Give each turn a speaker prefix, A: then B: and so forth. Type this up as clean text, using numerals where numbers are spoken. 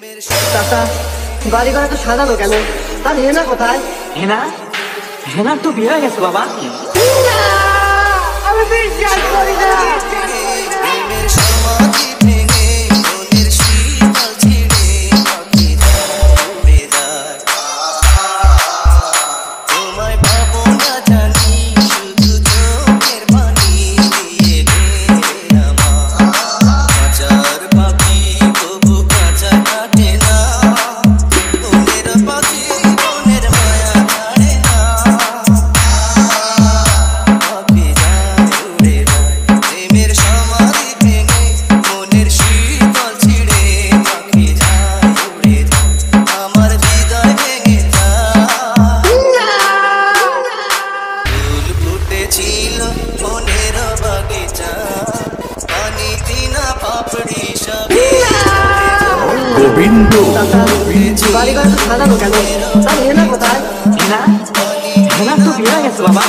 A: চাচা, বাড়ি ঘরে তো সাজানো কেন? তার হেনা কোথায়?
B: হেনা হেনার তো বিয়ে হয়ে গেছে বাবা।
A: আমি বিশ্বাস করি না।
C: গোবিন্দ
A: বাড়ি ঘরে তো সাজানো কেন? তার হেনা কোথায়?
B: হেনার তো বিয়ে হয়ে গেছে বাবা।